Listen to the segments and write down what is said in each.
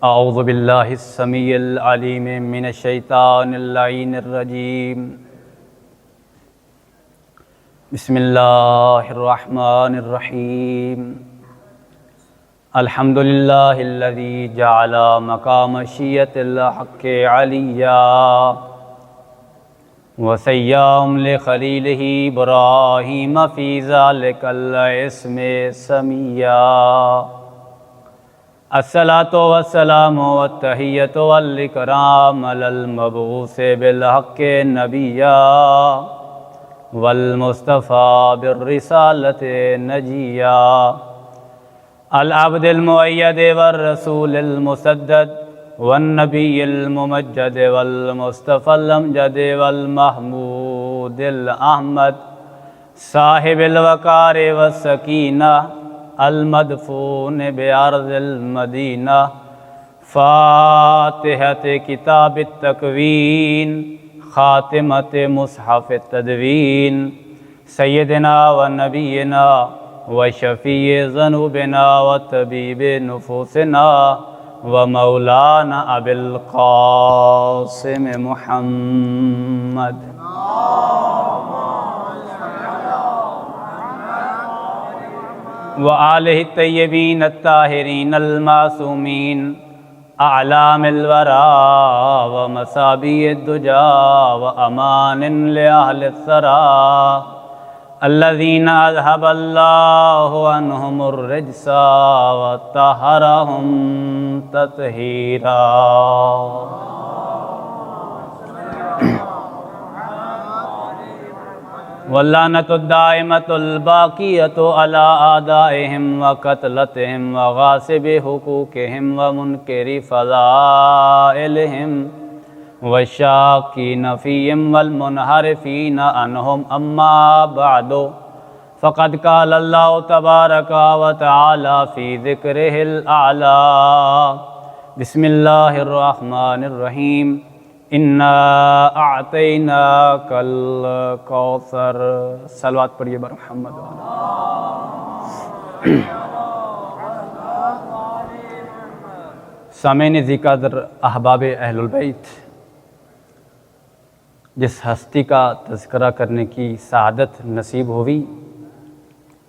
اعوذ باللہ السمیع العلیم من الشیطان اللعین الرجیم بسم اللہ الرحمن الرحیم الحمدللہ الذی جعل مقام مشیۃ الحق علیہ وسیّم لخلیلہ ابراہیم فی ذلک الاسم سمیہ الصلاۃ والسلام والتحیۃ والاکرام علی المبعوث بالحق نبیّا والمصطفیٰ بالرسالۃ نجیّا العبد المؤید والرسول المسدد والنبی الممجد والمصطفى الامجد والمحمود الاحمد صاحب الوقار والسکینہ المدفون بارض المدینہ فاتحۃ کتاب التکوین خاتمۃ مصحف التدوین سیدنا و نبینا و شفیع ذنوبنا و طبیب نفوسنا و مولانا ابی القاسم محمد وآلہ الطیبین الطاہرین المعصومین اعلام الورا ومصابیح الدجا وامان لأہل الثرا الذین اذھب اللہ عنہم الرجس وطہرہم تطہیرا واللعنۃ الدائمۃ الباقیۃ علی اعدائہم وقتلتہم وغاصب حقوقہم ومنکر فضائلہم والشاکین فیہم والمنحرفین عنہم اما بعد فقد قال اللہ تبارک وتعالی فی ذکرہ الاعلی بسم اللہ الرحمن الرحیم اِنَّا أَعْطَيْنَاكَ الْكَوْثَرَ صلوات پڑھیے بر محمد سامعین ذی قدر احباب اہل البیت، جس ہستی کا تذکرہ کرنے کی سعادت نصیب ہوئی،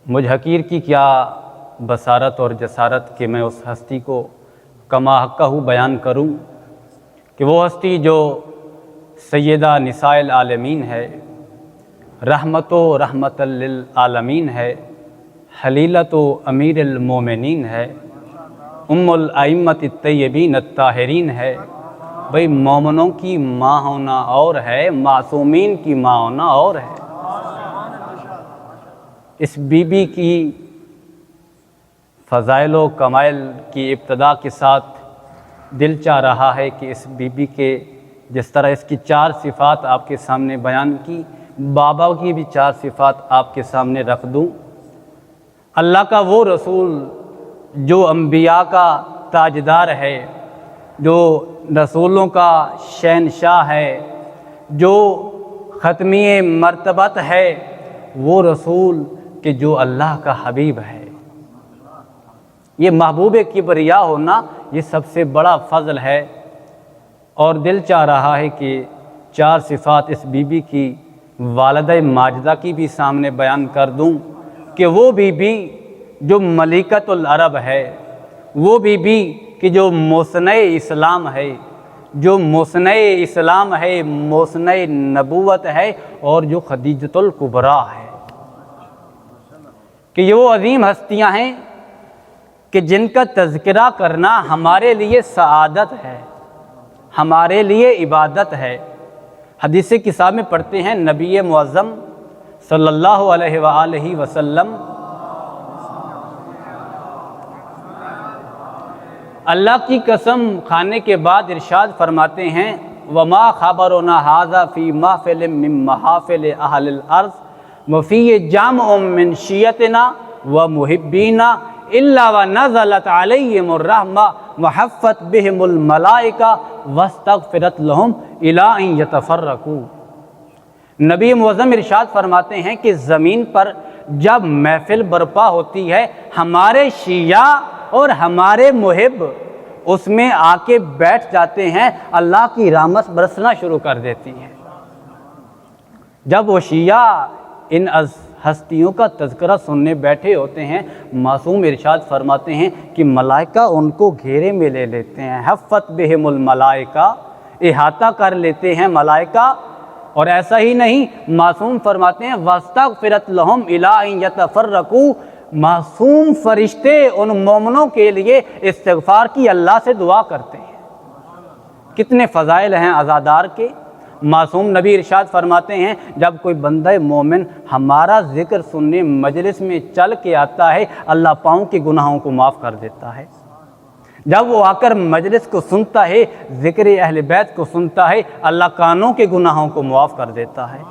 مجھ حقیر کی کیا بصارت اور جسارت کہ میں اس ہستی کو کما حقہ بیان کروں کہ وہ ہستی جو سیدہ نساء العالمین ہے، رحمت و رحمت للعالمین ہے، حلیلۃ و امیر المومنین ہے، ام الائمۃ الطیبین الطاہرین ہے۔ بھئی مومنوں کی ماں ہونا اور ہے، معصومین کی ماں ہونا اور ہے۔ اس بی بی کی فضائل و کمائل کی ابتدا کے ساتھ دل چاہ رہا ہے کہ اس بی بی کے جس طرح اس کی 4 صفات آپ کے سامنے بیان کی، بابا کی بھی 4 صفات آپ کے سامنے رکھ دوں۔ اللہ کا وہ رسول جو انبیاء کا تاجدار ہے، جو رسولوں کا شہنشاہ ہے، جو ختمی مرتبت ہے، وہ رسول کہ جو اللہ کا حبیب ہے۔ یہ محبوب کبریا ہونا یہ سب سے بڑا فضل ہے، اور دل چاہ رہا ہے کہ 4 صفات اس بی بی کی والدہ ماجدہ کی بھی سامنے بیان کر دوں کہ وہ بی بی جو ملکۃ العرب ہے، وہ بی بی کہ جو موسنِ اسلام ہے، جو موسنِ اسلام ہے، موسنِ نبوت ہے، اور جو خدیجۃ الکبریٰ ہے، کہ یہ وہ عظیم ہستیاں ہیں کہ جن کا تذکرہ کرنا ہمارے لیے سعادت ہے، ہمارے لیے عبادت ہے۔ حدیث کتاب میں پڑھتے ہیں نبی معظم صلی اللہ علیہ وآلہ وسلم اللہ کی قسم کھانے کے بعد ارشاد فرماتے ہیں وَمَا خَبَرُنَا هَذَا فِي مَحْفِلٍ مِّن مَحَافِلِ أَهْلِ الْأَرْضِ وَفِيهِ جَامْعٌ مِّن شِيَّتِنَا وَمُحِبِّينَا إِلَّا وَنَزَلَتْ عَلَيْهِمُ الرَّحْمَةُ وَحَفَّتْ بِهِمُ الْمَلَائِكَةُ وَاسْتَغْفِرَتْ لَهُمْ إِلَىٰ أَن يَتَفَرَّقُوا۔ نبی معظم ارشاد فرماتے ہیں کہ زمین پر جب محفل برپا ہوتی ہے، ہمارے شیعہ اور ہمارے محب اس میں آ کے بیٹھ جاتے ہیں، اللہ کی رحمت برسنا شروع کر دیتی ہے۔ جب وہ شیعہ ان ہستیوں کا تذکرہ سننے بیٹھے ہوتے ہیں، معصوم ارشاد فرماتے ہیں کہ ملائکہ ان کو گھیرے میں لے لیتے ہیں، حفت بہم الملائکہ، احاطہ کر لیتے ہیں ملائکہ۔ اور ایسا ہی نہیں، معصوم فرماتے ہیں وَاسْتَغْفِرَتْ لَهُمْ إِلَىٰ أَن يَتَفَرَّقُوا، معصوم فرشتے ان مومنوں کے لیے استغفار کی اللہ سے دعا کرتے ہیں۔ کتنے فضائل ہیں عزادار کے۔ معصوم نبی ارشاد فرماتے ہیں جب کوئی بندہ مومن ہمارا ذکر سننے مجلس میں چل کے آتا ہے، اللہ پاؤں کے گناہوں کو معاف کر دیتا ہے۔ جب وہ آ کر مجلس کو سنتا ہے، ذکر اہل بیت کو سنتا ہے، اللہ کانوں کے گناہوں کو معاف کر دیتا ہے۔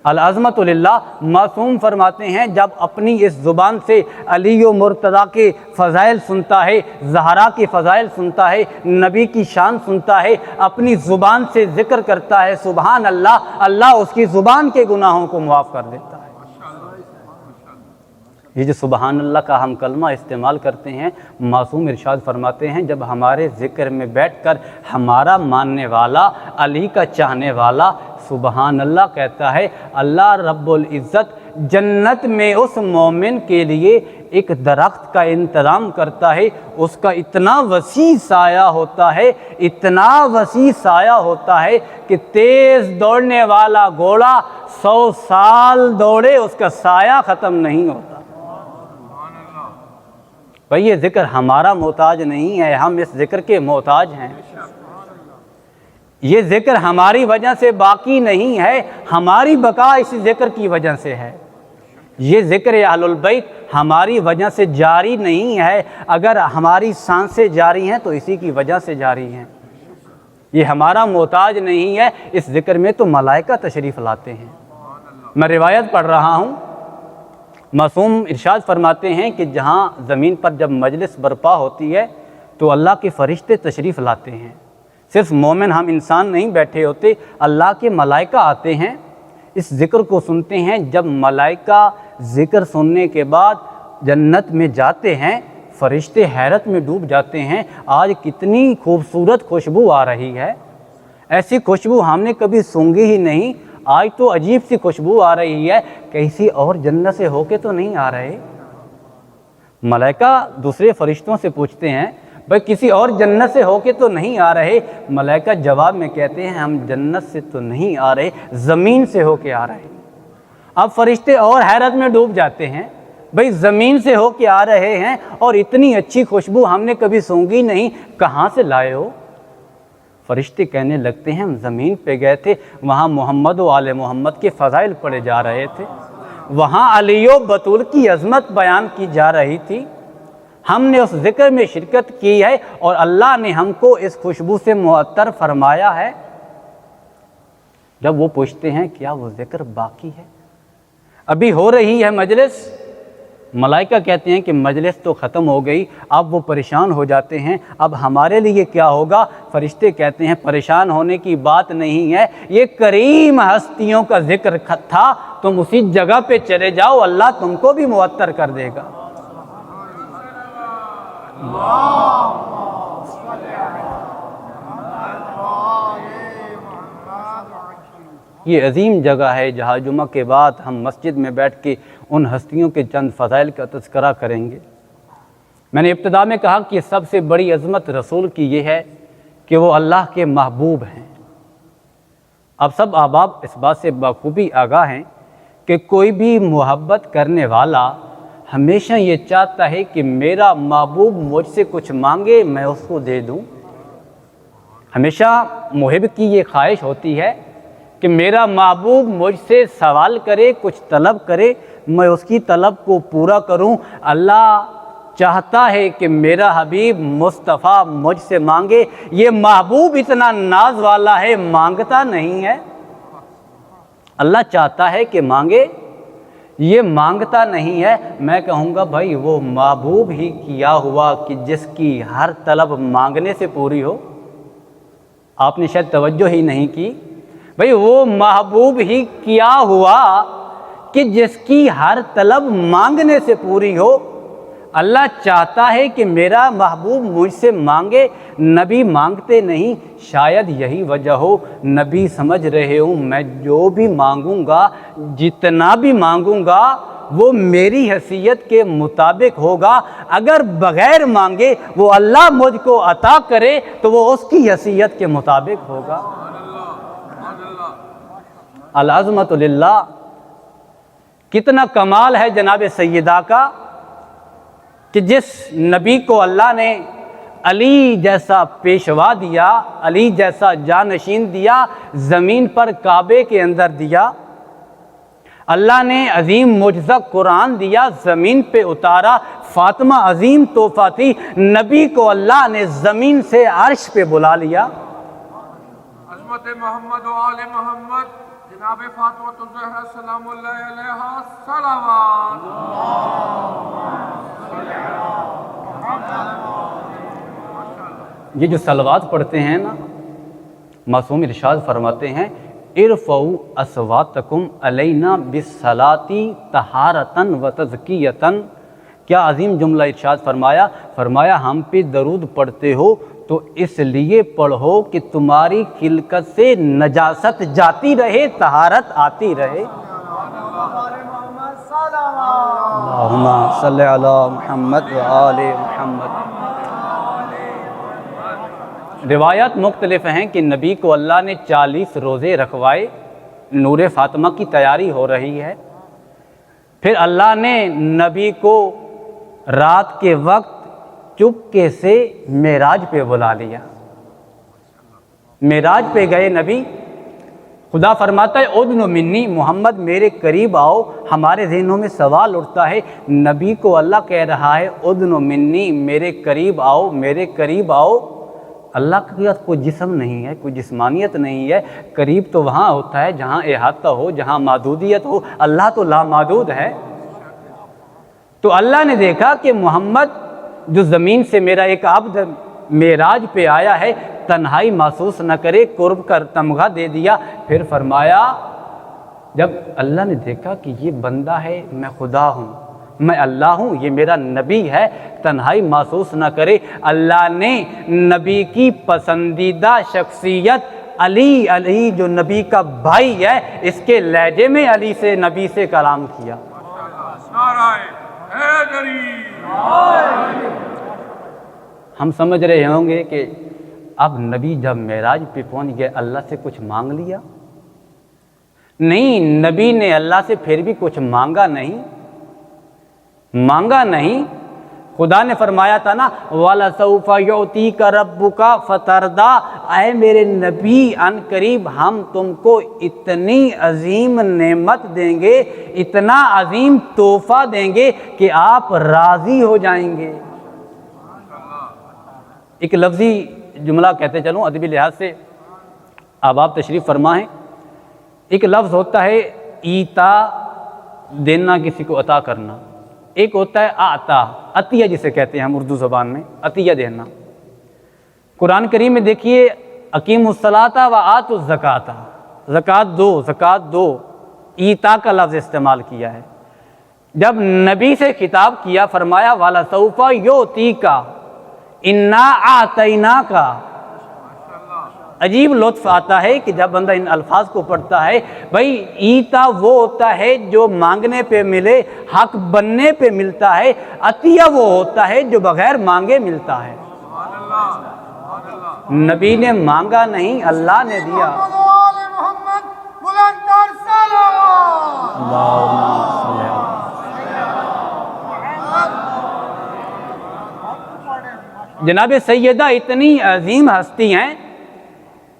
العظمت للہ، معصوم فرماتے ہیں جب اپنی اس زبان سے علی و مرتضیٰ کے فضائل سنتا ہے، زہرا کے فضائل سنتا ہے، نبی کی شان سنتا ہے، اپنی زبان سے ذکر کرتا ہے سبحان اللہ، اللہ اس کی زبان کے گناہوں کو معاف کر دیتا ہے۔ یہ جو سبحان اللہ کا ہم کلمہ استعمال کرتے ہیں، معصوم ارشاد فرماتے ہیں جب ہمارے ذکر میں بیٹھ کر ہمارا ماننے والا، علی کا چاہنے والا سبحان اللہ کہتا ہے، اللہ رب العزت جنت میں اس مومن کے لیے ایک درخت کا انتظام کرتا ہے، اس کا اتنا وسیع سایہ ہوتا ہے، اتنا وسیع سایہ ہوتا ہے کہ تیز دوڑنے والا گھوڑا 100 سال دوڑے اس کا سایہ ختم نہیں ہوتا۔ بھئی یہ ذکر ہمارا محتاج نہیں ہے، ہم اس ذکر کے محتاج ہیں۔ یہ ذکر ہماری وجہ سے باقی نہیں ہے، ہماری بقا اسی ذکر کی وجہ سے ہے۔ یہ ذکر اہل البیت ہماری وجہ سے جاری نہیں ہے، اگر ہماری سانسیں جاری ہیں تو اسی کی وجہ سے جاری ہیں۔ یہ ہمارا محتاج نہیں ہے، اس ذکر میں تو ملائکہ تشریف لاتے ہیں۔ میں روایت پڑھ رہا ہوں، معصوم ارشاد فرماتے ہیں کہ جہاں زمین پر جب مجلس برپا ہوتی ہے تو اللہ کے فرشتے تشریف لاتے ہیں۔ صرف مومن ہم انسان نہیں بیٹھے ہوتے، اللہ کے ملائکہ آتے ہیں، اس ذکر کو سنتے ہیں۔ جب ملائکہ ذکر سننے کے بعد جنت میں جاتے ہیں، فرشتے حیرت میں ڈوب جاتے ہیں، آج کتنی خوبصورت خوشبو آ رہی ہے، ایسی خوشبو ہم نے کبھی سونگھی ہی نہیں، آج تو عجیب سی خوشبو آ رہی ہے، کسی اور جنت سے ہو کے تو نہیں آ رہے۔ ملائکہ دوسرے فرشتوں سے پوچھتے ہیں بھئی کسی اور جنت سے ہو کے تو نہیں آ رہے؟ ملائکہ جواب میں کہتے ہیں ہم جنت سے تو نہیں آ رہے، زمین سے ہو کے آ رہے۔ اب فرشتے اور حیرت میں ڈوب جاتے ہیں، بھئی زمین سے ہو کے آ رہے ہیں اور اتنی اچھی خوشبو ہم نے کبھی سونگھی نہیں، کہاں سے لائے ہو؟ فرشتے کہنے لگتے ہیں ہم زمین پہ گئے تھے، وہاں محمد و آل محمد کے فضائل پڑھے جا رہے تھے، وہاں علی و بطول کی عظمت بیان کی جا رہی تھی، ہم نے اس ذکر میں شرکت کی ہے اور اللہ نے ہم کو اس خوشبو سے معطر فرمایا ہے۔ جب وہ پوچھتے ہیں کیا وہ ذکر باقی ہے؟ ابھی ہو رہی ہے مجلس۔ ملائکہ کہتے ہیں کہ مجلس تو ختم ہو گئی، اب وہ پریشان ہو جاتے ہیں، اب ہمارے لیے کیا ہوگا؟ فرشتے کہتے ہیں پریشان ہونے کی بات نہیں ہے، یہ کریم ہستیوں کا ذکر تھا، تم اسی جگہ پہ چلے جاؤ، اللہ تم کو بھی معطر کر دے گا۔ یہ عظیم جگہ ہے جہاں جمعہ کے بعد ہم مسجد میں بیٹھ کے ان ہستیوں کے چند فضائل کا تذکرہ کریں گے۔ میں نے ابتدا میں کہا کہ سب سے بڑی عظمت رسول کی یہ ہے کہ وہ اللہ کے محبوب ہیں۔ اب سب احباب اس بات سے بخوبی آگاہ ہیں کہ کوئی بھی محبت کرنے والا ہمیشہ یہ چاہتا ہے کہ میرا محبوب مجھ سے کچھ مانگے میں اس کو دے دوں۔ ہمیشہ محب کی یہ خواہش ہوتی ہے کہ میرا محبوب مجھ سے سوال کرے، کچھ طلب کرے، میں اس کی طلب کو پورا کروں۔ اللہ چاہتا ہے کہ میرا حبیب مصطفیٰ مجھ سے مانگے۔ یہ محبوب اتنا ناز والا ہے، مانگتا نہیں ہے۔ اللہ چاہتا ہے کہ مانگے، یہ مانگتا نہیں ہے۔ میں کہوں گا بھائی وہ محبوب ہی کیا ہوا کہ جس کی ہر طلب مانگنے سے پوری ہو؟ آپ نے شاید توجہ ہی نہیں کی۔ بھئی وہ محبوب ہی کیا ہوا کہ جس کی ہر طلب مانگنے سے پوری ہو۔ اللہ چاہتا ہے کہ میرا محبوب مجھ سے مانگے، نبی مانگتے نہیں، شاید یہی وجہ ہو نبی سمجھ رہے ہوں میں جو بھی مانگوں گا، جتنا بھی مانگوں گا وہ میری حیثیت کے مطابق ہوگا، اگر بغیر مانگے وہ اللہ مجھ کو عطا کرے تو وہ اس کی حیثیت کے مطابق ہوگا۔ العظمت للہ، کتنا کمال ہے جناب سیدہ کا کہ جس نبی کو اللہ نے علی جیسا پیشوا دیا، علی جیسا جانشین دیا، زمین پر کعبے کے اندر دیا، اللہ نے عظیم معجزہ قرآن دیا، زمین پہ اتارا، فاطمہ عظیم تحفہ تھی، نبی کو اللہ نے زمین سے عرش پہ بلا لیا۔ عظمت محمد و آل محمد، جناب فاطمہ الزہرا سلام اللہ علیہا صلوات۔ یہ جو صلوات پڑھتے ہیں نا، معصوم ارشاد فرماتے ہیں ارفعوا اصواتکم علینا بالصلاۃ طہارۃ وتزکیۃ۔ کیا عظیم جملہ ارشاد فرمایا ہم پہ درود پڑھتے ہو تو اس لیے پڑھو کہ تمہاری خلقت سے نجاست جاتی رہے، طہارت آتی رہے۔ اللہم صلی علی محمد و آل محمد۔ روایات مختلف ہیں کہ نبی کو اللہ نے 40 روزے رکھوائے، نور فاطمہ کی تیاری ہو رہی ہے، پھر اللہ نے نبی کو رات کے وقت چپکے سے معراج پہ بلا لیا۔ معراج پہ گئے نبی، خدا فرماتا ہے ادنو منی، محمد میرے قریب آؤ۔ ہمارے ذہنوں میں سوال اٹھتا ہے، نبی کو اللہ کہہ رہا ہے ادنو منی، میرے قریب آؤ، میرے قریب آؤ۔ اللہ کا کوئی جسم نہیں ہے، کوئی جسمانیت نہیں ہے، قریب تو وہاں ہوتا ہے جہاں احاطہ ہو، جہاں محدودیت ہو، اللہ تو لامحدود ہے۔ تو اللہ نے دیکھا کہ محمد جو زمین سے میرا ایک عبد معراج پہ آیا ہے، تنہائی محسوس نہ کرے، قرب کا تمغہ دے دیا۔ پھر فرمایا، جب اللہ نے دیکھا کہ یہ بندہ ہے، میں خدا ہوں، میں اللہ ہوں، یہ میرا نبی ہے، تنہائی محسوس نہ کرے، اللہ نے نبی کی پسندیدہ شخصیت علی جو نبی کا بھائی ہے، اس کے لہجے میں علی سے نبی سے کلام کیا۔ ہم سمجھ رہے ہوں گے کہ اب نبی جب معراج پہ پہنچ گئے اللہ سے کچھ مانگ لیا؟ نہیں، نبی نے اللہ سے پھر بھی کچھ مانگا نہیں۔ خدا نے فرمایا تھا نا وَلَسَوْفَ يُعْتِيكَ رَبُّكَ فَتَرْضَىٰ، اے میرے نبی ان قریب ہم تم کو اتنی عظیم نعمت دیں گے، اتنا عظیم تحفہ دیں گے کہ آپ راضی ہو جائیں گے۔ ایک لفظی جملہ کہتے چلوں ادبی لحاظ سے، اب آپ تشریف فرما ہیں۔ ایک لفظ ہوتا ہے ایتا، دینا، کسی کو عطا کرنا، ایک ہوتا ہے آتا، عطیہ جسے کہتے ہیں ہم اردو زبان میں، عطیہ دینا۔ قرآن کریم میں دیکھیے اقیموا الصلاۃ وآتوا الزکاۃ، زکوٰۃ دو، ایتا کا لفظ استعمال کیا ہے۔ جب نبی سے خطاب کیا فرمایا وَلَسَوْفَ يُعْتِيكَ اِنَّا أَعْطَيْنَاكَ۔ عجیب لطف آتا ہے کہ جب بندہ ان الفاظ کو پڑھتا ہے، بھائی ایتا وہ ہوتا ہے جو مانگنے پہ ملے، حق بننے پہ ملتا ہے، عطیہ وہ ہوتا ہے جو بغیر مانگے ملتا ہے۔ نبی نے مانگا نہیں، اللہ نے دیا۔ جناب سیدہ اتنی عظیم ہستی ہیں،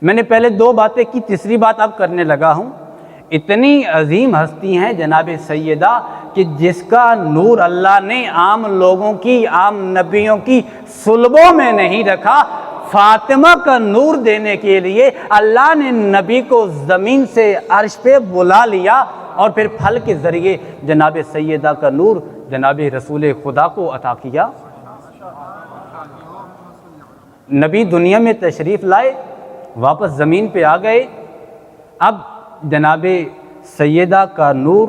میں نے پہلے 2 باتیں کی، تیسری بات اب کرنے لگا ہوں۔ اتنی عظیم ہستی ہیں جناب سیدہ کہ جس کا نور اللہ نے عام لوگوں کی، عام نبیوں کی صلبوں میں نہیں رکھا، فاطمہ کا نور دینے کے لیے اللہ نے نبی کو زمین سے عرش پہ بلا لیا، اور پھر پھل کے ذریعے جناب سیدہ کا نور جناب رسول خدا کو عطا کیا۔ نبی دنیا میں تشریف لائے، واپس زمین پہ آ گئے، اب جناب سیدہ کا نور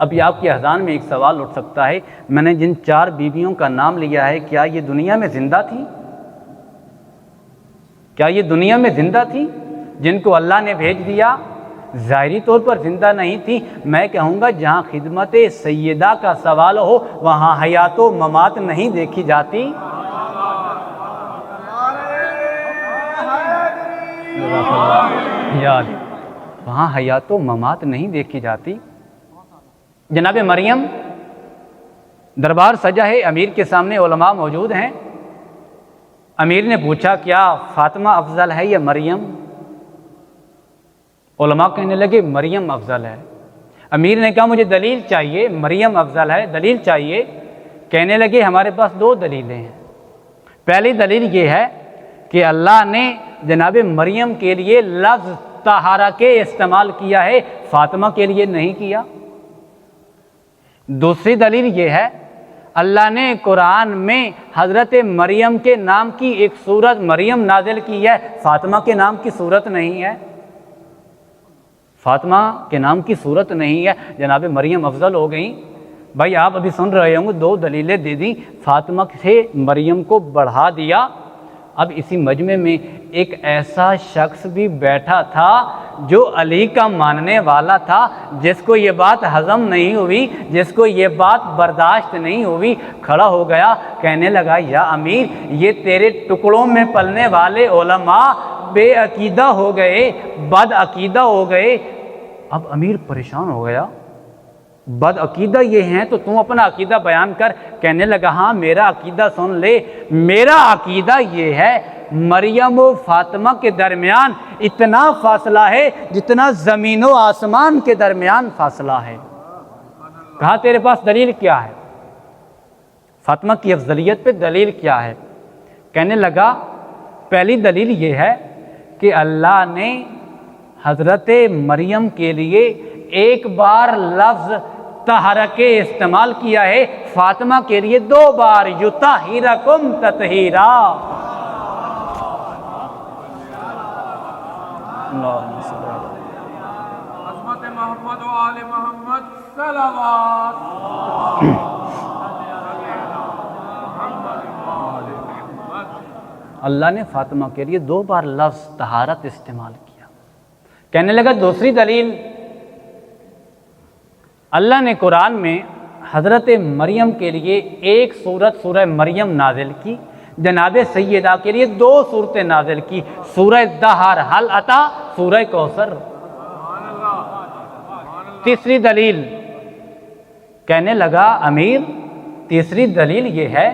ابھی آپ کے اذہان میں ایک سوال اٹھ سکتا ہے، میں نے جن 4 بیویوں کا نام لیا ہے کیا یہ دنیا میں زندہ تھی؟ کیا یہ دنیا میں زندہ تھی جن کو اللہ نے بھیج دیا؟ ظاہری طور پر زندہ نہیں تھی۔ میں کہوں گا جہاں خدمت سیدہ کا سوال ہو وہاں حیات و ممات نہیں دیکھی جاتی۔ وہاں حیات و ممات نہیں دیکھی جاتی۔ جناب مریم، دربار سجا ہے، امیر کے سامنے علماء موجود ہیں۔ امیر نے پوچھا کیا فاطمہ افضل ہے یا مریم؟ علماء کہنے لگے مریم افضل ہے۔ امیر نے کہا مجھے دلیل چاہیے، مریم افضل ہے، دلیل چاہیے۔ کہنے لگے ہمارے پاس 2 دلیلیں ہیں۔ پہلی دلیل یہ ہے کہ اللہ نے جناب مریم کے لیے لفظ طہارہ کے استعمال کیا ہے، فاطمہ کے لیے نہیں کیا۔ دوسری دلیل یہ ہے اللہ نے قرآن میں حضرت مریم کے نام کی ایک سورت مریم نازل کی ہے، فاطمہ کے نام کی سورت نہیں ہے۔ فاطمہ کے نام کی صورت نہیں ہے، جناب مریم افضل ہو گئیں۔ بھائی آپ ابھی سن رہے ہوں گے 2 دلیلیں دے دیں، فاطمہ سے مریم کو بڑھا دیا۔ اب اسی مجمع میں ایک ایسا شخص بھی بیٹھا تھا جو علی کا ماننے والا تھا، جس کو یہ بات ہضم نہیں ہوئی، جس کو یہ بات برداشت نہیں ہوئی، کھڑا ہو گیا، کہنے لگا یا امیر یہ تیرے ٹکڑوں میں پلنے والے علماء بے عقیدہ ہو گئے، بد عقیدہ ہو گئے۔ اب امیر پریشان ہو گیا، بد عقیدہ یہ ہیں تو تم اپنا عقیدہ بیان کر۔ کہنے لگا ہاں میرا عقیدہ سن لے، میرا عقیدہ یہ ہے مریم و فاطمہ کے درمیان اتنا فاصلہ ہے جتنا زمین و آسمان کے درمیان فاصلہ ہے۔ کہا تیرے پاس دلیل کیا ہے؟ فاطمہ کی افضلیت پہ دلیل کیا ہے؟ کہنے لگا پہلی دلیل یہ ہے کہ اللہ نے حضرت مریم کے لیے ایک بار لفظ طہارہ کے استعمال کیا ہے، فاطمہ کے لیے 2 بار یطہرکم تطہیرا۔ عظمت محمد و آل محمد صلوات۔ اللہ نے فاطمہ کے لیے 2 بار لفظ طہارت استعمال کیا۔ کہنے لگا دوسری دلیل، اللہ نے قرآن میں حضرت مریم کے لیے ایک سورت سورہ مریم نازل کی، جناب سیدہ کے لیے 2 سورتیں نازل کی، سورہ دہر حل عطا، سورہ کوثر۔ تیسری دلیل کہنے لگا امیر تیسری دلیل یہ ہے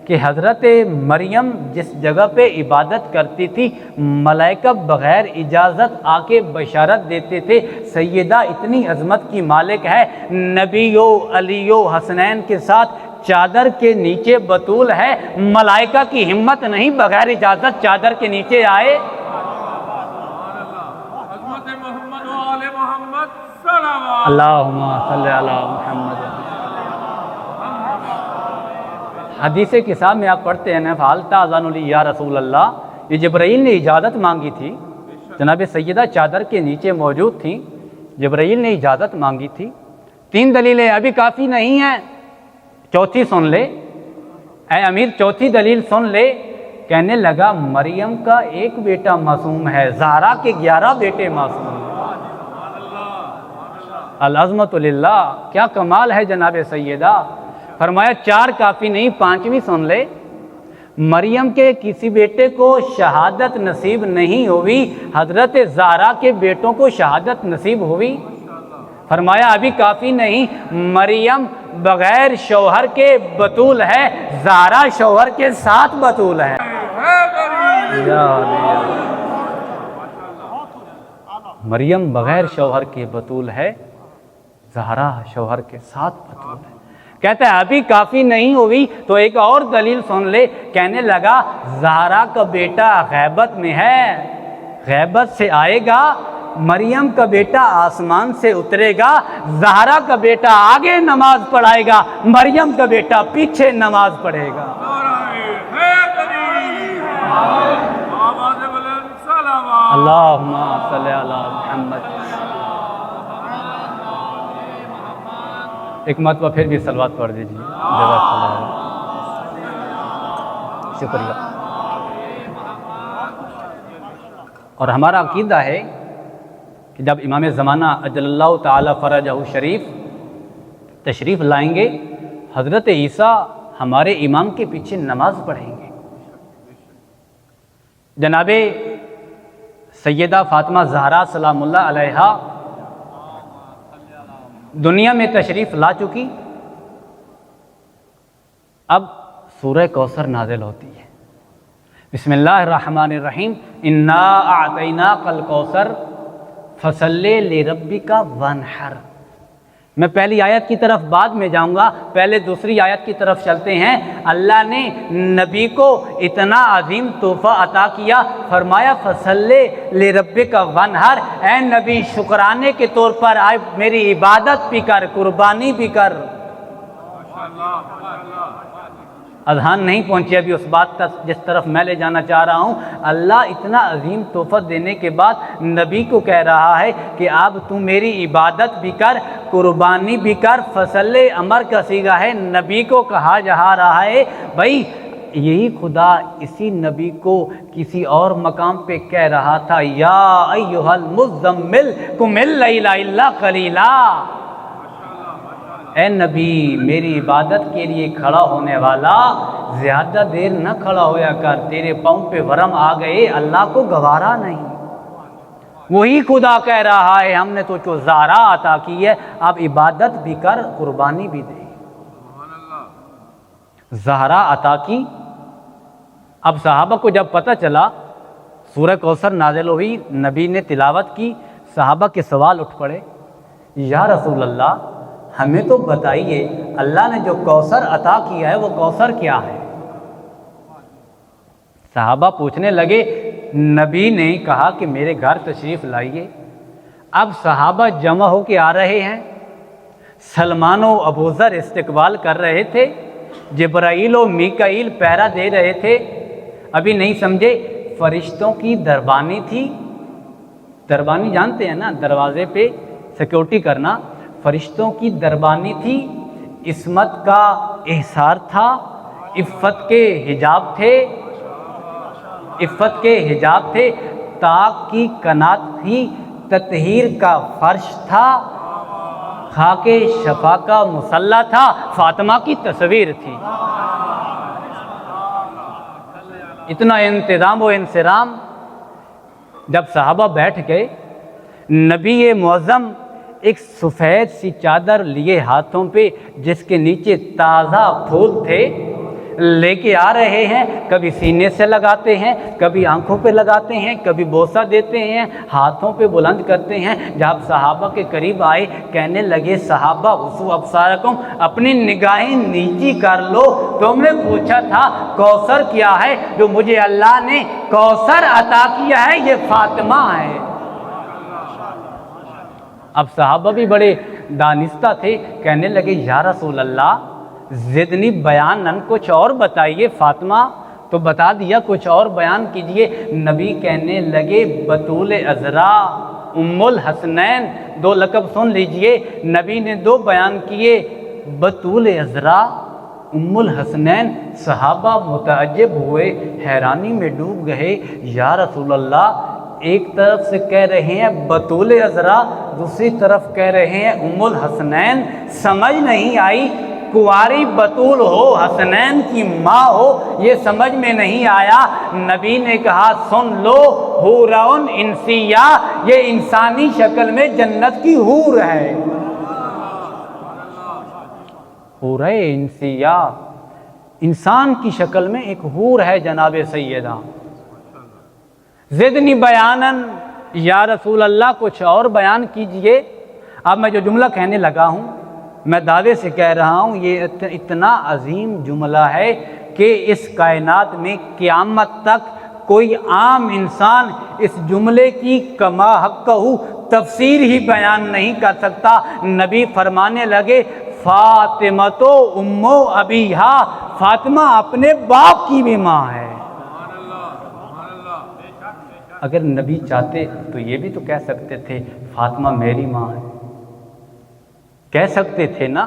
کہ حضرت مریم جس جگہ پہ عبادت کرتی تھی ملائکہ بغیر اجازت آ کے بشارت دیتے تھے سیدہ اتنی عظمت کی مالک ہے، نبی و علی و حسنین کے ساتھ چادر کے نیچے بطول ہے، ملائکہ کی ہمت نہیں بغیر اجازت چادر کے نیچے آئے۔ عظمت محمد و آل محمد صلوات۔ اللہم صلی علی محمد۔ حدیث کتاب میں آپ پڑھتے ہیں نا فعلت اذن لی یا رسول اللہ، یہ جبرائیل نے اجازت مانگی تھی، جناب سیدہ چادر کے نیچے موجود تھیں، جبرائیل نے اجازت مانگی تھی۔ 3 دلیلیں ابھی کافی نہیں ہیں، چوتھی سن لے اے امیر، چوتھی دلیل سن لے۔ کہنے لگا مریم کا ایک بیٹا معصوم ہے، زہرا کے 11 بیٹے معصوم ہیں۔ العظمت للہ، کیا کمال ہے جناب سیدہ۔ فرمایا 4 کافی نہیں، 5ویں سن لے۔ مریم کے کسی بیٹے کو شہادت نصیب نہیں ہوئی، حضرت زہرا کے بیٹوں کو شہادت نصیب ہوئی۔ فرمایا ابھی کافی نہیں، مریم بغیر شوہر کے بطول ہے، زہرا شوہر کے ساتھ بطول ہے۔ مریم بغیر شوہر کے بطول ہے، زہرا شوہر کے ساتھ بطول ہے۔ کہتا ہے ابھی کافی نہیں ہوئی تو ایک اور دلیل سن لے۔ کہنے لگا زہرا کا بیٹا غیبت میں ہے، غیبت سے آئے گا، مریم کا بیٹا آسمان سے اترے گا، زہرا کا بیٹا آگے نماز پڑھائے گا، مریم کا بیٹا پیچھے نماز پڑھے گا۔ اللہم صلی علی محمد۔ ایک مرتبہ پھر بھی صلوات پڑھ دیجیے. جزاک اللہ. شکریہ. اور ہمارا عقیدہ ہے کہ جب امام زمانہ اجل اللہ تعالی فرجہ شریف تشریف لائیں گے، حضرت عیسیٰ ہمارے امام کے پیچھے نماز پڑھیں گے. جناب سیدہ فاطمہ زہرا سلام اللہ علیہا دنیا میں تشریف لا چکی. اب سورہ کوثر نازل ہوتی ہے. بسم اللہ الرحمن الرحیم. انا اعطیناک الکوثر فصلی لربک وانحر. میں پہلی آیت کی طرف بعد میں جاؤں گا، پہلے دوسری آیت کی طرف چلتے ہیں. اللہ نے نبی کو اتنا عظیم تحفہ عطا کیا، فرمایا فصلی لربک وانحر. اے نبی شکرانے کے طور پر آئے میری عبادت بھی کر، قربانی بھی کر. اذہان نہیں پہنچی ابھی اس بات تک جس طرف میں لے جانا چاہ رہا ہوں. اللہ اتنا عظیم تحفہ دینے کے بعد نبی کو کہہ رہا ہے کہ اب تو میری عبادت بھی کر، قربانی بھی کر. فصل امر کا صیغہ ہے، نبی کو کہا جا رہا ہے. بھائی یہی خدا اسی نبی کو کسی اور مقام پہ کہہ رہا تھا، یا ایھا المزمل قم اللیل الا قلیلا. اے نبی میری عبادت کے لیے کھڑا ہونے والا زیادہ دیر نہ کھڑا ہویا کر، تیرے پاؤں پہ ورم آ گئے، اللہ کو گوارا نہیں. وہی خدا کہہ رہا ہے ہم نے تو جو زہرا عطا کی ہے، اب عبادت بھی کر، قربانی بھی دے. زہرا عطا کی. اب صحابہ کو جب پتہ چلا سورہ کوثر نازل ہوئی، نبی نے تلاوت کی، صحابہ کے سوال اٹھ پڑے. یا رسول اللہ ہمیں تو بتائیے اللہ نے جو کوثر عطا کیا ہے وہ کوثر کیا ہے؟ صحابہ پوچھنے لگے. نبی نے کہا کہ میرے گھر تشریف لائیے. اب صحابہ جمع ہو کے آ رہے ہیں. سلمان و ابوذر استقبال کر رہے تھے، جبرائیل و میکائیل پہرا دے رہے تھے. ابھی نہیں سمجھے، فرشتوں کی دربانی تھی. دربانی جانتے ہیں نا، دروازے پہ سیکورٹی کرنا. فرشتوں کی دربانی تھی. عصمت کا احسار تھا، عفت کے حجاب تھے، عفت کے حجاب تھے. طاق کی کنات تھی، تطہیر کا فرش تھا، خاک شفا کا مصلی تھا، فاطمہ کی تصویر تھی. اتنا انتظام و انصرام. جب صحابہ بیٹھ گئے، نبی معظم ایک سفید سی چادر لیے ہاتھوں پہ جس کے نیچے تازہ پھول تھے لے کے آ رہے ہیں. کبھی سینے سے لگاتے ہیں، کبھی آنکھوں پہ لگاتے ہیں، کبھی بوسہ دیتے ہیں، ہاتھوں پہ بلند کرتے ہیں. جب صحابہ کے قریب آئے کہنے لگے صحابہ اسو ابصارکم، اپنی نگاہیں نیچی کر لو. تم نے پوچھا تھا کوثر کیا ہے، جو مجھے اللہ نے کوثر عطا کیا ہے یہ فاطمہ ہے. اب صحابہ بھی بڑے دانستہ تھے، کہنے لگے یا رسول اللہ زدنی بیانن، کچھ اور بتائیے. فاطمہ تو بتا دیا، کچھ اور بیان کیجئے. نبی کہنے لگے بطول عذرا ام الحسنین. دو لقب سن لیجئے، نبی نے دو بیان کیے، بطول عذرا ام الحسنین. صحابہ متعجب ہوئے، حیرانی میں ڈوب گئے. یا رسول اللہ ایک طرف سے کہہ رہے ہیں بطول عذرا، دوسری طرف کہہ رہے ہیں ام الحسنین. سمجھ نہیں آئی. کنواری بطول ہو، حسنین کی ماں ہو، یہ سمجھ میں نہیں آیا. نبی نے کہا سن لو، حورن انسیہ، یہ انسانی شکل میں جنت کی حور ہے. حور انسیہ انسان کی شکل میں ایک حور ہے جناب سیدہ. زدنی بیانن، یا رسول اللہ کچھ اور بیان کیجئے. اب میں جو جملہ کہنے لگا ہوں میں دعوے سے کہہ رہا ہوں یہ اتنا عظیم جملہ ہے کہ اس کائنات میں قیامت تک کوئی عام انسان اس جملے کی کما حقہ تفسیر ہی بیان نہیں کر سکتا. نبی فرمانے لگے فاطمہ تو امو ابیہا، فاطمہ اپنے باپ کی بھی ماں ہے. اگر نبی چاہتے تو یہ بھی تو کہہ سکتے تھے فاطمہ میری ماں ہے. کہہ سکتے تھے نا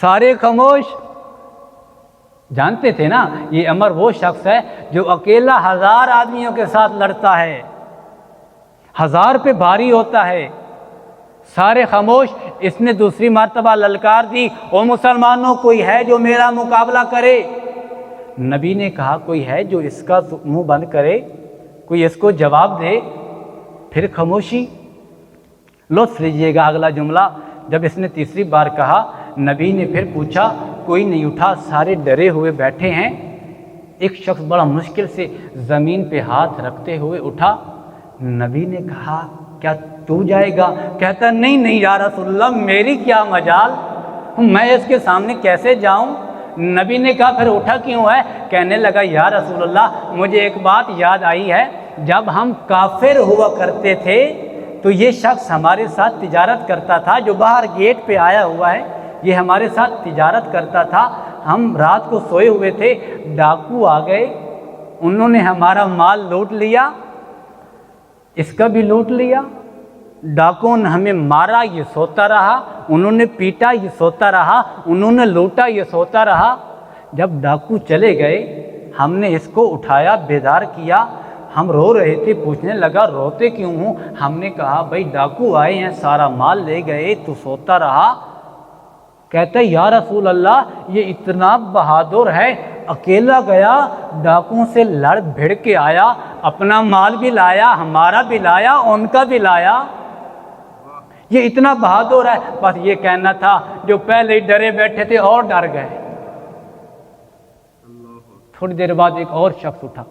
سارے خاموش. جانتے تھے نا یہ عمر وہ شخص ہے جو اکیلا 1000 آدمیوں کے ساتھ لڑتا ہے, 1000 پہ بھاری ہوتا ہے. سارے خاموش. اس نے دوسری مرتبہ للکار دی, او مسلمانوں کوئی ہے جو میرا مقابلہ کرے؟ نبی نے کہا کوئی ہے جو اس کا منہ بند کرے, کوئی اس کو جواب دے؟ پھر خاموشی. لطف لیجیے گا اگلا جملہ. جب اس نے تیسری بار کہا, نبی نے پھر پوچھا, کوئی نہیں اٹھا. سارے ڈرے ہوئے بیٹھے ہیں. ایک شخص بڑا مشکل سے زمین پہ ہاتھ رکھتے ہوئے اٹھا. نبی نے کہا کیا تو جائے گا؟ کہتا نہیں نہیں یا رسول اللہ, میری کیا مجال, میں اس کے سامنے کیسے جاؤں؟ نبی نے کہا پھر اٹھا کیوں ہے؟ کہنے لگا یا رسول اللہ مجھے ایک بات یاد آئی ہے, جب ہم کافر ہوا کرتے تھے تو یہ شخص ہمارے ساتھ تجارت کرتا تھا, جو باہر گیٹ پہ آیا ہوا ہے یہ ہمارے ساتھ تجارت کرتا تھا. ہم رات کو سوئے ہوئے تھے, ڈاکو آ گئے, انہوں نے ہمارا مال لوٹ لیا, اس کا بھی لوٹ لیا. ڈاکوں نے ہمیں مارا, یہ سوتا رہا. انہوں نے پیٹا, یہ سوتا رہا. انہوں نے لوٹا, یہ سوتا رہا. جب ڈاکو چلے گئے ہم نے اس کو اٹھایا, بیدار کیا. ہم رو رہے تھے, پوچھنے لگا روتے کیوں ہوں؟ ہم نے کہا بھائی ڈاکو آئے ہیں, سارا مال لے گئے, تو سوتا رہا. کہتا ہے یا رسول اللہ یہ اتنا بہادر ہے, اکیلا گیا, ڈاکوں سے لڑ بھڑ کے آیا, اپنا مال بھی لایا, ہمارا بھی لایا, ان کا بھی لایا. یہ اتنا بہادر ہے. بس یہ کہنا تھا, جو پہلے ہی ڈرے بیٹھے تھے اور ڈر گئے. تھوڑی دیر بعد ایک اور شخص اٹھا.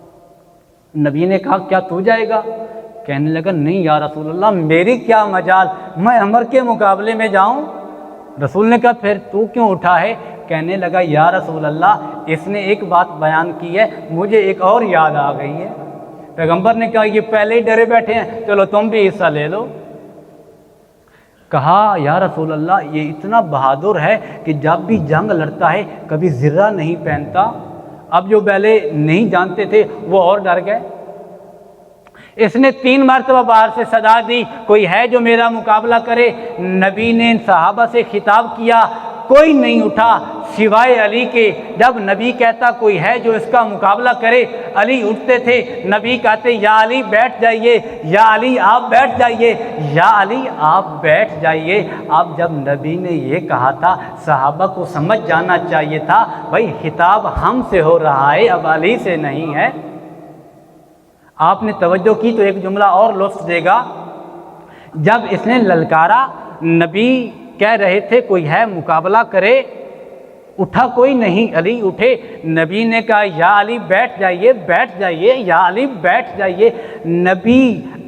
نبی نے کہا کیا تو جائے گا؟ کہنے لگا نہیں یا رسول اللہ میری کیا مجال, میں عمر کے مقابلے میں جاؤں. رسول نے کہا پھر تو کیوں اٹھا ہے؟ کہنے لگا یا رسول اللہ اس نے ایک بات بیان کی ہے, مجھے ایک اور یاد آ گئی ہے. پیغمبر نے کہا یہ پہلے ہی ڈرے بیٹھے ہیں, چلو تم بھی حصہ لے لو. کہا یا رسول اللہ یہ اتنا بہادر ہے کہ جب بھی جنگ لڑتا ہے کبھی زرہ نہیں پہنتا. اب جو پہلے نہیں جانتے تھے وہ اور ڈر گئے. اس نے 3 مرتبہ باہر سے صدا دی, کوئی ہے جو میرا مقابلہ کرے؟ نبی نے صحابہ سے خطاب کیا, کوئی نہیں اٹھا سوائے علی کے. جب نبی کہتا کوئی ہے جو اس کا مقابلہ کرے, علی اٹھتے تھے. نبی کہتے یا علی بیٹھ جائیے, یا علی آپ بیٹھ جائیے, یا علی آپ بیٹھ جائیے. اب جب نبی نے یہ کہا تھا صحابہ کو سمجھ جانا چاہیے تھا بھائی خطاب ہم سے ہو رہا ہے, اب علی سے نہیں ہے. آپ نے توجہ کی تو ایک جملہ اور لطف دے گا. جب اس نے للکارا, نبی کہہ رہے تھے کوئی ہے مقابلہ کرے, اٹھا کوئی نہیں, علی اٹھے. نبی نے کہا یا علی بیٹھ جائیے, بیٹھ جائیے, یا علی بیٹھ جائیے. نبی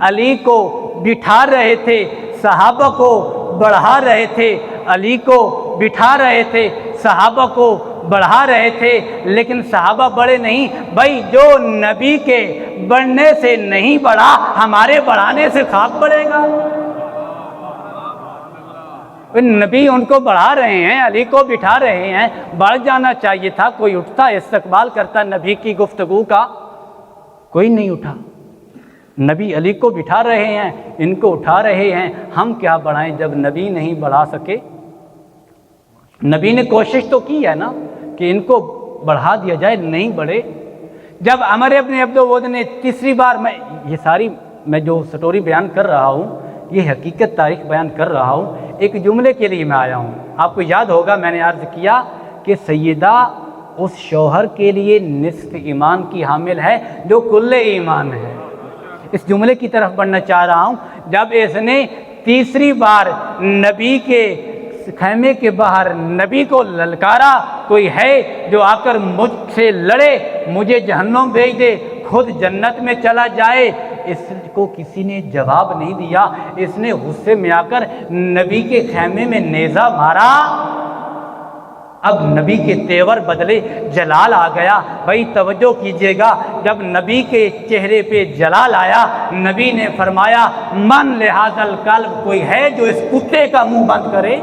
علی کو بٹھا رہے تھے, صحابہ کو بڑھا رہے تھے. علی کو بٹھا رہے تھے, صحابہ کو بڑھا رہے تھے. لیکن صحابہ بڑے نہیں بھائی, جو نبی کے بڑھنے سے نہیں بڑھا ہمارے بڑھانے سے خاک بڑھے گا. نبی ان کو بڑھا رہے ہیں, علی کو بٹھا رہے ہیں, بڑھ جانا چاہیے تھا. کوئی اٹھتا استقبال کرتا نبی کی گفتگو کا, کوئی نہیں اٹھا. نبی علی کو بٹھا رہے ہیں, ان کو اٹھا رہے ہیں. ہم کیا بڑھائیں جب نبی نہیں بڑھا سکے؟ نبی نے کوشش تو کی ہے نا کہ ان کو بڑھا دیا جائے, نہیں بڑھے. جب عمر ابن عبد ود نے تیسری بار, میں جو سٹوری بیان کر رہا ہوں یہ حقیقت تاریخ بیان کر رہا ہوں, ایک جملے کے لیے میں آیا ہوں. آپ کو یاد ہوگا میں نے عرض کیا کہ سیدہ اس شوہر کے لیے نصف ایمان کی حامل ہے جو کل ایمان ہے. اس جملے کی طرف بڑھنا چاہ رہا ہوں. جب اس نے تیسری بار نبی کے خیمے کے باہر نبی کو للکارا, کوئی ہے جو آ کر مجھ سے لڑے, مجھے جہنم بھیج دے, خود جنت میں چلا جائے, اس کو کسی نے جواب نہیں دیا. اس نے غصے میں آ کر نبی کے خیمے میں نیزہ مارا. اب نبی کے تیور بدلے, جلال آ گیا. بھائی توجہ کیجئے گا, جب نبی کے چہرے پہ جلال آیا, نبی نے فرمایا من لہذا الکلب, کوئی ہے جو اس کتے کا منہ بند کرے؟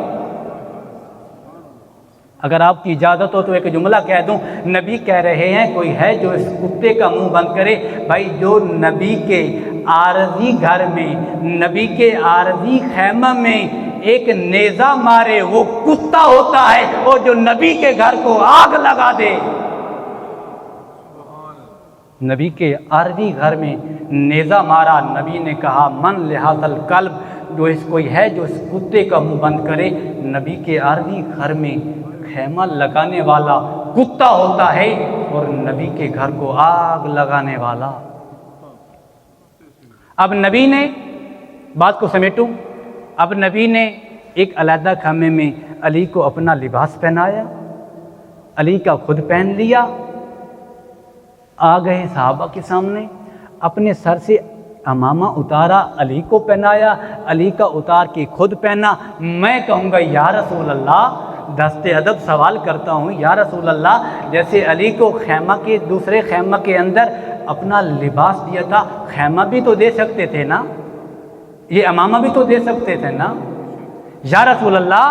اگر آپ کی اجازت ہو تو ایک جملہ کہہ دوں. نبی کہہ رہے ہیں کوئی ہے جو اس کتے کا منہ بند کرے. بھائی جو نبی کے عارضی گھر میں، نبی کے عارضی خیمہ میں ایک نیزہ مارے وہ کتا ہوتا ہے اور جو نبی کے گھر کو آگ لگا دے۔ نبی کے عارضی گھر میں نیزہ مارا، نبی نے کہا من لہذا الکلب، جو اس کوئی ہے جو اس کتے کا منہ بند کرے۔ نبی کے عارضی گھر میں خیمہ لگانے والا کتا ہوتا ہے اور نبی کے گھر کو آگ لگانے والا۔ اب نبی نے، بات کو سمیٹوں، اب نبی نے ایک علیحدہ خیمے میں علی کو اپنا لباس پہنایا، علی کا خود پہن لیا، آ گئے صحابہ کے سامنے، اپنے سر سے امامہ اتارا، علی کو پہنایا، علی کا اتار کے خود پہنا۔ میں کہوں گا یا رسول اللہ، دست ادب سوال کرتا ہوں یا رسول اللہ، جیسے علی کو خیمہ کے دوسرے خیمہ کے اندر اپنا لباس دیا تھا، خیمہ بھی تو دے سکتے تھے نا، یہ امامہ بھی تو دے سکتے تھے نا۔ یا رسول اللہ،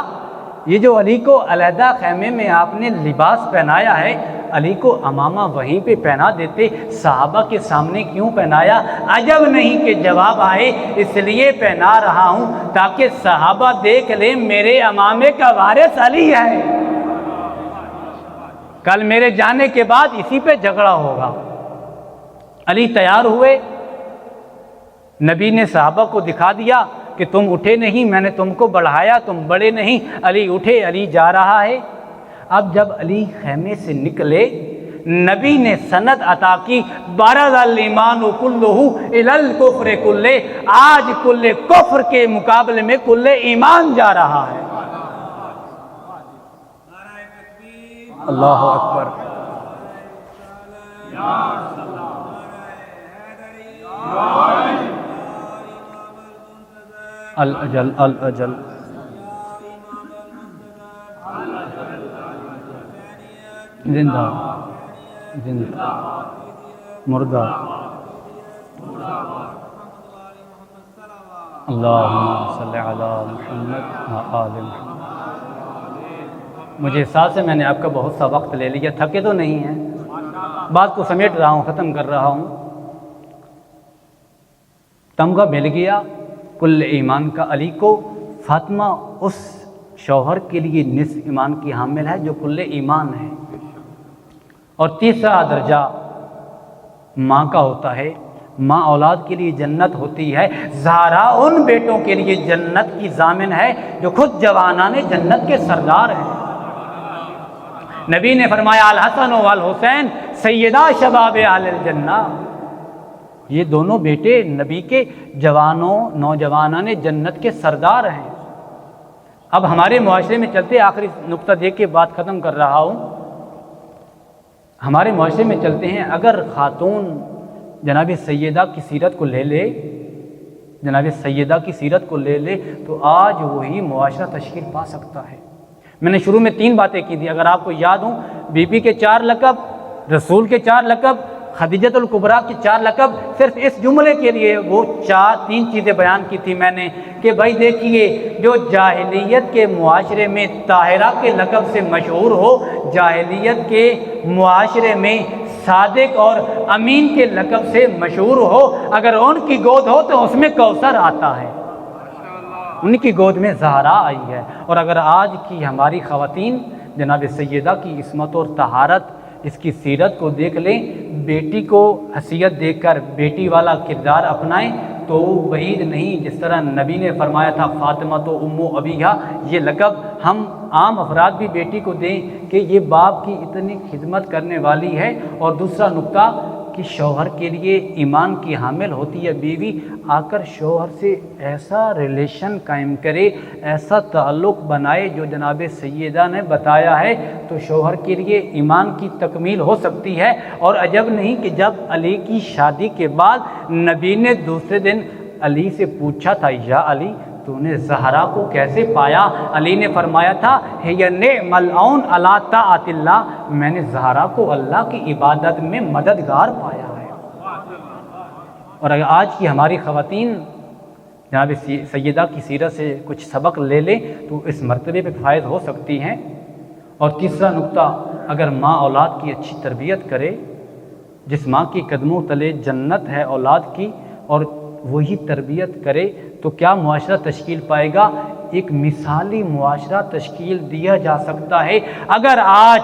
یہ جو علی کو علیحدہ خیمے میں آپ نے لباس پہنایا ہے، علی کو امامہ وہیں پہ پہنا دیتے، صحابہ کے سامنے کیوں پہنایا؟ عجب نہیں کہ جواب آئے، اس لیے پہنا رہا ہوں تاکہ صحابہ دیکھ لیں میرے امامے کا وارث علی ہے، کل میرے جانے کے بعد اسی پہ جھگڑا ہوگا۔ علی تیار ہوئے، نبی نے صحابہ کو دکھا دیا کہ تم اٹھے نہیں، میں نے تم کو بڑھایا، تم بڑے نہیں۔ علی اٹھے، علی جا رہا ہے۔ اب جب علی خیمے سے نکلے، نبی نے سند عطا کی، برز الایمان کلہ الی الکفر کلہ، آج کل کفر کے مقابلے میں کل ایمان جا رہا ہے۔ اللہ اکبر۔ الاجل الاجل، زندہ زندہ مردہ، اللہم صلی علی محمد و آل محمد۔ مجھے احساس ہے میں نے آپ کا بہت سا وقت لے لیا، تھکے تو نہیں ہیں؟ بات کو سمیٹ رہا ہوں، ختم کر رہا ہوں۔ تمغہ مل گیا کل ایمان کا علی کو، فاطمہ اس شوہر کے لیے نصف ایمان کی حامل ہے جو کل ایمان ہے۔ اور تیسرا درجہ ماں کا ہوتا ہے، ماں اولاد کے لیے جنت ہوتی ہے، زہرا ان بیٹوں کے لیے جنت کی ضامن ہے جو خود جوانان جنت کے سردار ہیں۔ نبی نے فرمایا الحسن والحسین سیدہ شباب اہل الجنہ، یہ دونوں بیٹے نبی کے جوانوں نوجوانان جنت کے سردار ہیں۔ اب ہمارے معاشرے میں چلتے، آخری نقطہ دے کے بات ختم کر رہا ہوں، ہمارے معاشرے میں چلتے ہیں، اگر خاتون جناب سیدہ کی سیرت کو لے لے، جناب سیدہ کی سیرت کو لے لے تو آج وہی معاشرہ تشکیل پا سکتا ہے۔ میں نے شروع میں 3 باتیں کی تھی، اگر آپ کو یاد ہوں، بی بی کے 4 لقب، رسول کے 4 لقب، خدیجۃ الکبریٰ کی 4 لقب، صرف اس جملے کے لیے وہ 3 چیزیں بیان کی تھی میں نے کہ بھائی دیکھیے، جو جاہلیت کے معاشرے میں طاہرہ کے لقب سے مشہور ہو، جاہلیت کے معاشرے میں صادق اور امین کے لقب سے مشہور ہو، اگر ان کی گود ہو تو اس میں کوثر آتا ہے، ان کی گود میں زہرا آئی ہے۔ اور اگر آج کی ہماری خواتین جناب سیدہ کی عصمت اور طہارت، اس کی سیرت کو دیکھ لیں، بیٹی کو حیثیت دے کر بیٹی والا کردار اپنائیں تو بعید نہیں، جس طرح نبی نے فرمایا تھا فاطمہ تو امو ابیہا، یہ لقب ہم عام افراد بھی بیٹی کو دیں کہ یہ باپ کی اتنی خدمت کرنے والی ہے۔ اور دوسرا نقطہ کہ شوہر کے لیے ایمان کی حامل ہوتی ہے بیوی، آ کر شوہر سے ایسا ریلیشن قائم کرے، ایسا تعلق بنائے جو جناب سیدہ نے بتایا ہے، تو شوہر کے لیے ایمان کی تکمیل ہو سکتی ہے۔ اور عجب نہیں کہ جب علی کی شادی کے بعد نبی نے دوسرے دن علی سے پوچھا تھا یا علی تو نے زہرا کو کیسے پایا؟ علی نے فرمایا تھا ہی نعم العون علی طاعت اللہ، میں نے زہرا کو اللہ کی عبادت میں مددگار پایا ہے۔ اور اگر آج کی ہماری خواتین جناب سیدہ کی سیرت سے کچھ سبق لے لیں تو اس مرتبے پہ فائز ہو سکتی ہیں۔ اور تیسرا نقطہ، اگر ماں اولاد کی اچھی تربیت کرے، جس ماں کی قدموں تلے جنت ہے اولاد کی، اور وہی تربیت کرے تو کیا معاشرہ تشکیل پائے گا؟ ایک مثالی معاشرہ تشکیل دیا جا سکتا ہے اگر آج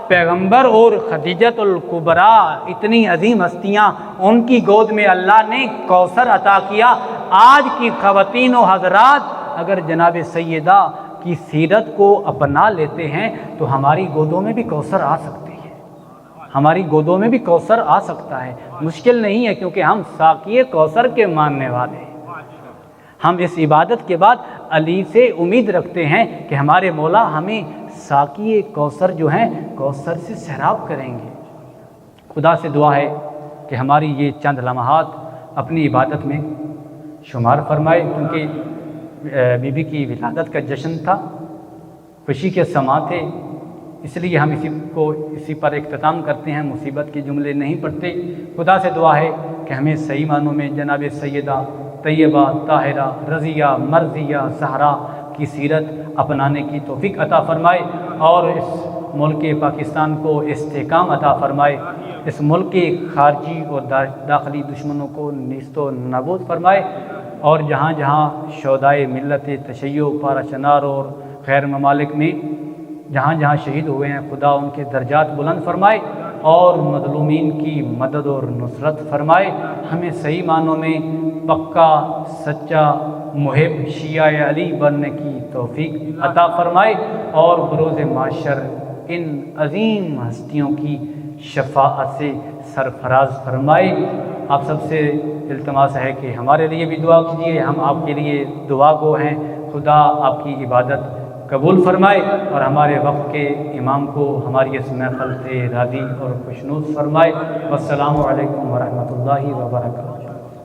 پیغمبر اور خدیجۃ الکبریٰ اتنی عظیم ہستیاں، ان کی گود میں اللہ نے کوثر عطا کیا، آج کی خواتین و حضرات اگر جناب سیدہ کی سیرت کو اپنا لیتے ہیں تو ہماری گودوں میں بھی کوثر آ سکتی ہے، ہماری گودوں میں بھی کوثر آ سکتا ہے۔ مشکل نہیں ہے کیونکہ ہم ساقی کوثر کے ماننے والے ہیں۔ ہم اس عبادت کے بعد علی سے امید رکھتے ہیں کہ ہمارے مولا ہمیں ساقی کوثر جو ہیں کوثر سے سیراب کریں گے۔ خدا سے دعا ہے کہ ہماری یہ چند لمحات اپنی عبادت میں شمار فرمائے، کیونکہ بی بی کی ولادت کا جشن تھا، خوشی کے سماں تھے، اس لیے ہم اسی پر اختتام کرتے ہیں، مصیبت کے جملے نہیں پڑھتے۔ خدا سے دعا ہے کہ ہمیں صحیح معنوں میں جناب سیدہ طیبہ طاہرہ رضیہ مرضیہ زہرا کی سیرت اپنانے کی توفیق عطا فرمائے اور اس ملک پاکستان کو استحکام عطا فرمائے، اس ملک کے خارجی اور داخلی دشمنوں کو نیست و نابود فرمائے، اور جہاں جہاں شہدائے ملت تشیع پاراشنار اور غیر ممالک میں جہاں جہاں شہید ہوئے ہیں خدا ان کے درجات بلند فرمائے اور مظلومین کی مدد اور نصرت فرمائے، ہمیں صحیح معنوں میں پکا سچا محب شیعہ علی بننے کی توفیق عطا فرمائے اور بروز معاشر ان عظیم ہستیوں کی شفاعت سے سرفراز فرمائے۔ آپ سب سے التماس ہے کہ ہمارے لیے بھی دعا کیجیے، ہم آپ کے لیے دعا گو ہیں، خدا آپ کی عبادت قبول فرمائے اور ہمارے وقت کے امام کو ہماری اس محفل سے راضی اور خوشنود فرمائے۔ والسلام علیکم ورحمۃ اللہ وبرکاتہ۔